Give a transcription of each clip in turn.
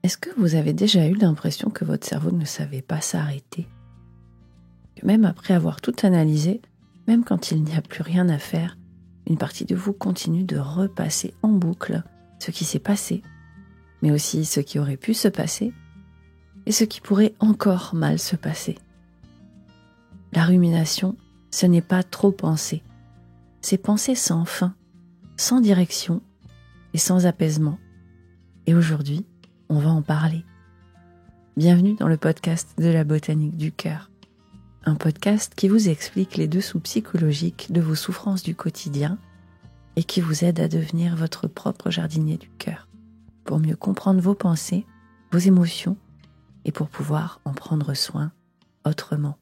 Est-ce que vous avez déjà eu l'impression que votre cerveau ne savait pas s'arrêter? Que même après avoir tout analysé, même quand il n'y a plus rien à faire, une partie de vous continue de repasser en boucle ce qui s'est passé, mais aussi ce qui aurait pu se passer et ce qui pourrait encore mal se passer. La rumination, ce n'est pas trop penser, c'est penser sans fin, sans direction et sans apaisement. Et aujourd'hui, on va en parler. Bienvenue dans le podcast de la botanique du cœur. Un podcast qui vous explique les dessous psychologiques de vos souffrances du quotidien et qui vous aide à devenir votre propre jardinier du cœur, pour mieux comprendre vos pensées, vos émotions et pour pouvoir en prendre soin autrement.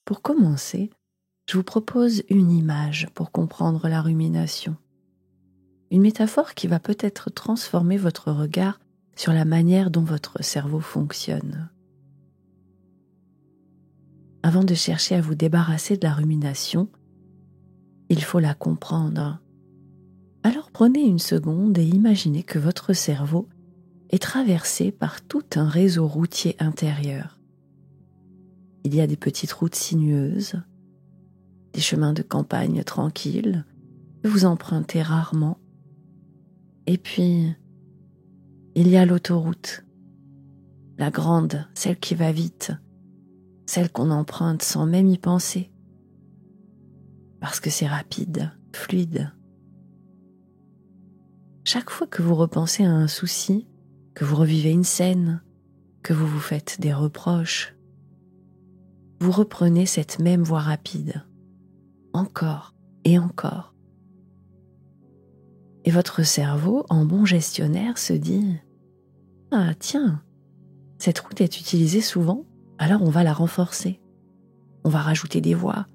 Pour commencer, je vous propose une image pour comprendre la rumination. Une métaphore qui va peut-être transformer votre regard sur la manière dont votre cerveau fonctionne. Avant de chercher à vous débarrasser de la rumination, il faut la comprendre. Alors prenez une seconde et imaginez que votre cerveau est traversé par tout un réseau routier intérieur. Il y a des petites routes sinueuses, des chemins de campagne tranquilles que vous empruntez rarement. Et puis, il y a l'autoroute, la grande, celle qui va vite, celle qu'on emprunte sans même y penser, parce que c'est rapide, fluide. Chaque fois que vous repensez à un souci, que vous revivez une scène, que vous vous faites des reproches, vous reprenez cette même voie rapide, encore et encore. Et votre cerveau, en bon gestionnaire, se dit « Ah tiens, cette route est utilisée souvent, alors on va la renforcer. On va rajouter des voies,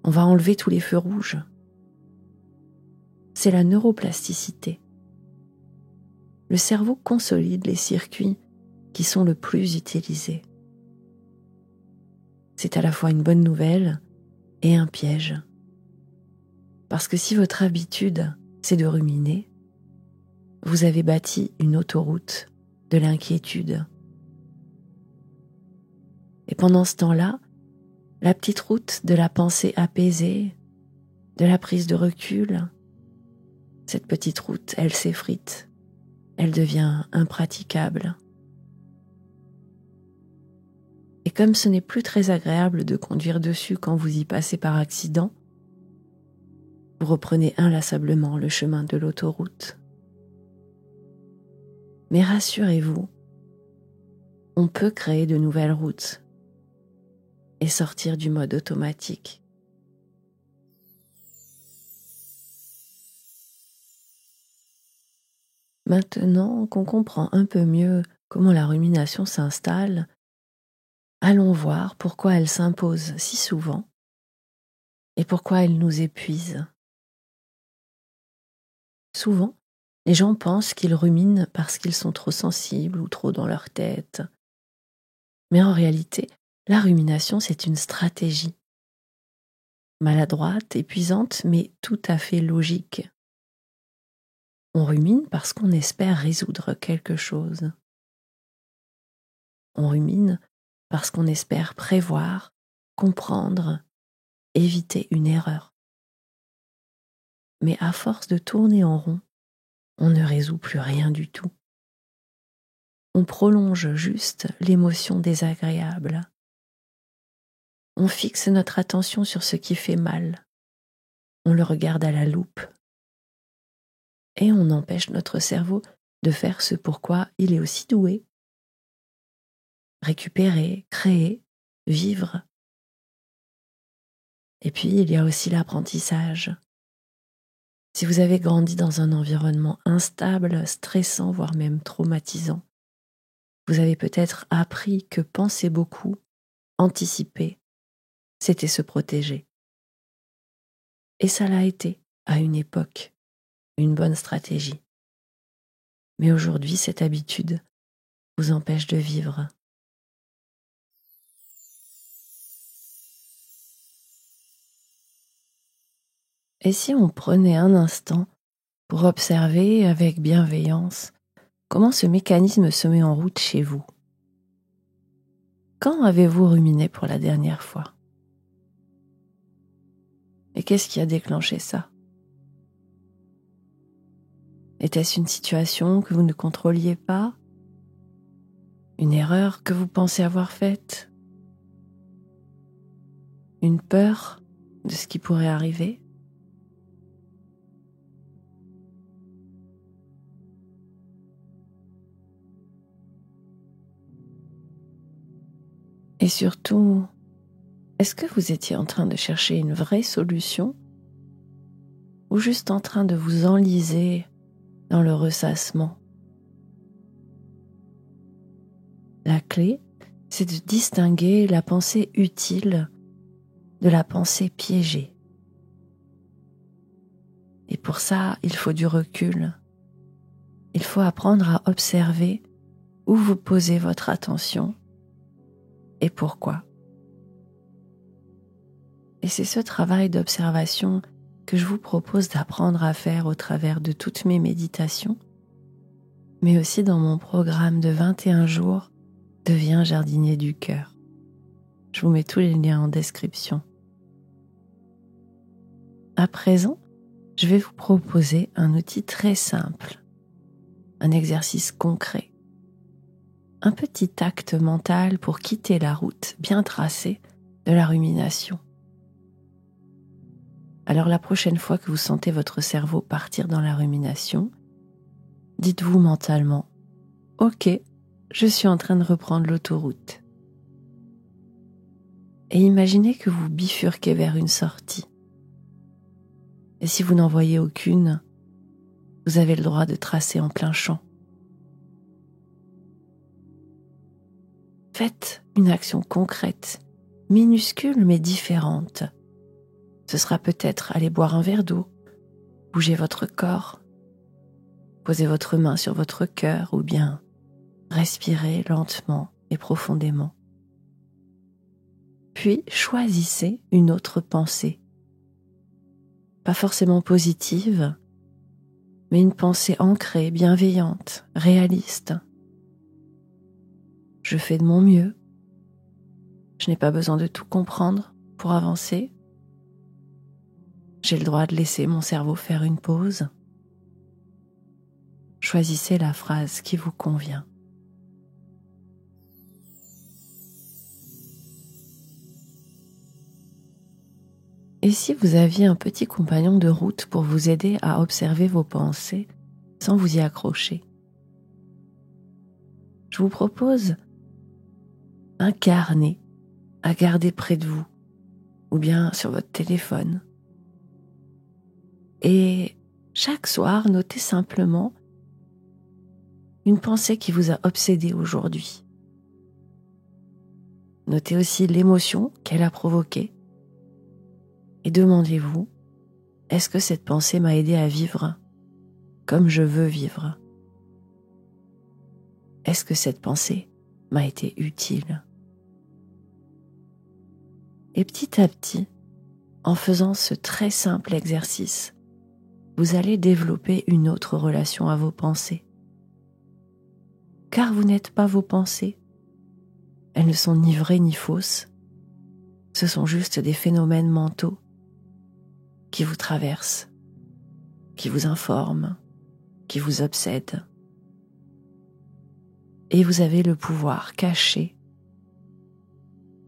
on va enlever tous les feux rouges. » C'est la neuroplasticité. Le cerveau consolide les circuits qui sont le plus utilisés. C'est à la fois une bonne nouvelle et un piège. Parce que si votre habitude, c'est de ruminer, vous avez bâti une autoroute de l'inquiétude. Et pendant ce temps-là, la petite route de la pensée apaisée, de la prise de recul, cette petite route, elle s'effrite, elle devient impraticable. Et comme ce n'est plus très agréable de conduire dessus quand vous y passez par accident, vous reprenez inlassablement le chemin de l'autoroute. Mais rassurez-vous, on peut créer de nouvelles routes et sortir du mode automatique. Maintenant qu'on comprend un peu mieux comment la rumination s'installe, allons voir pourquoi elle s'impose si souvent et pourquoi elle nous épuise. Souvent, les gens pensent qu'ils ruminent parce qu'ils sont trop sensibles ou trop dans leur tête. Mais en réalité, la rumination, c'est une stratégie. Maladroite, épuisante, mais tout à fait logique. On rumine parce qu'on espère résoudre quelque chose. On rumine parce qu'on espère prévoir, comprendre, éviter une erreur. Mais à force de tourner en rond, on ne résout plus rien du tout. On prolonge juste l'émotion désagréable. On fixe notre attention sur ce qui fait mal. On le regarde à la loupe. Et on empêche notre cerveau de faire ce pourquoi il est aussi doué. Récupérer, créer, vivre. Et puis, il y a aussi l'apprentissage. Si vous avez grandi dans un environnement instable, stressant, voire même traumatisant, vous avez peut-être appris que penser beaucoup, anticiper, c'était se protéger. Et ça l'a été, à une époque, une bonne stratégie. Mais aujourd'hui, cette habitude vous empêche de vivre. Et si on prenait un instant pour observer avec bienveillance comment ce mécanisme se met en route chez vous? Quand avez-vous ruminé pour la dernière fois? Et qu'est-ce qui a déclenché ça? Était-ce une situation que vous ne contrôliez pas? Une erreur que vous pensez avoir faite? Une peur de ce qui pourrait arriver? Et surtout, est-ce que vous étiez en train de chercher une vraie solution ou juste en train de vous enliser dans le ressassement? La clé, c'est de distinguer la pensée utile de la pensée piégée. Et pour ça, il faut du recul. Il faut apprendre à observer où vous posez votre attention et pourquoi. Et c'est ce travail d'observation que je vous propose d'apprendre à faire au travers de toutes mes méditations, mais aussi dans mon programme de 21 jours Deviens jardinier du cœur. Je vous mets tous les liens en description. À présent, je vais vous proposer un outil très simple, un exercice concret, un petit acte mental pour quitter la route bien tracée de la rumination. Alors la prochaine fois que vous sentez votre cerveau partir dans la rumination, dites-vous mentalement « Ok, je suis en train de reprendre l'autoroute ». Et imaginez que vous bifurquez vers une sortie. Et si vous n'en voyez aucune, vous avez le droit de tracer en plein champ. Faites une action concrète, minuscule mais différente. Ce sera peut-être aller boire un verre d'eau, bouger votre corps, poser votre main sur votre cœur ou bien respirer lentement et profondément. Puis choisissez une autre pensée. Pas forcément positive, mais une pensée ancrée, bienveillante, réaliste. Je fais de mon mieux. Je n'ai pas besoin de tout comprendre pour avancer. J'ai le droit de laisser mon cerveau faire une pause. Choisissez la phrase qui vous convient. Et si vous aviez un petit compagnon de route pour vous aider à observer vos pensées sans vous y accrocher? Je vous propose un carnet à garder près de vous ou bien sur votre téléphone. Et chaque soir, notez simplement une pensée qui vous a obsédé aujourd'hui. Notez aussi l'émotion qu'elle a provoquée. Et demandez-vous, est-ce que cette pensée m'a aidé à vivre comme je veux vivre? Est-ce que cette pensée m'a été utile? Et petit à petit, en faisant ce très simple exercice, vous allez développer une autre relation à vos pensées. Car vous n'êtes pas vos pensées. Elles ne sont ni vraies ni fausses. Ce sont juste des phénomènes mentaux qui vous traversent, qui vous informent, qui vous obsèdent. Et vous avez le pouvoir caché,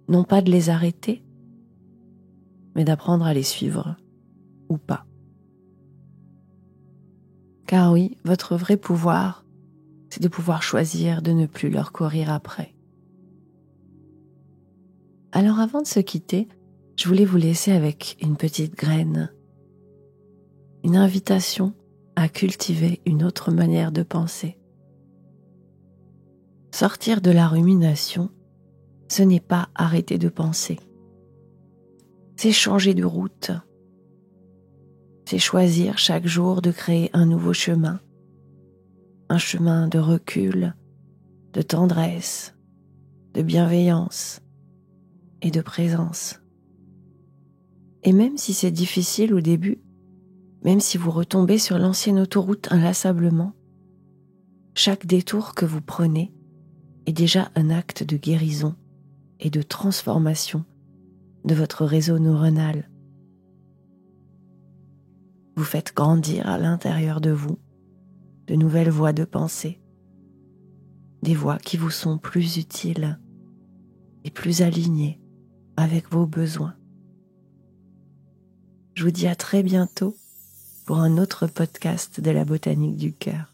non pas de les arrêter, mais d'apprendre à les suivre, ou pas. Car oui, votre vrai pouvoir, c'est de pouvoir choisir de ne plus leur courir après. Alors avant de se quitter, je voulais vous laisser avec une petite graine, une invitation à cultiver une autre manière de penser. Sortir de la rumination, ce n'est pas arrêter de penser. C'est changer de route. C'est choisir chaque jour de créer un nouveau chemin. Un chemin de recul, de tendresse, de bienveillance et de présence. Et même si c'est difficile au début, Même si vous retombez sur l'ancienne autoroute inlassablement, chaque détour que vous prenez est déjà un acte de guérison et de transformation de votre réseau neuronal. Vous faites grandir à l'intérieur de vous de nouvelles voies de pensée, des voies qui vous sont plus utiles et plus alignées avec vos besoins. Je vous dis à très bientôt pour un autre podcast de la botanique du cœur.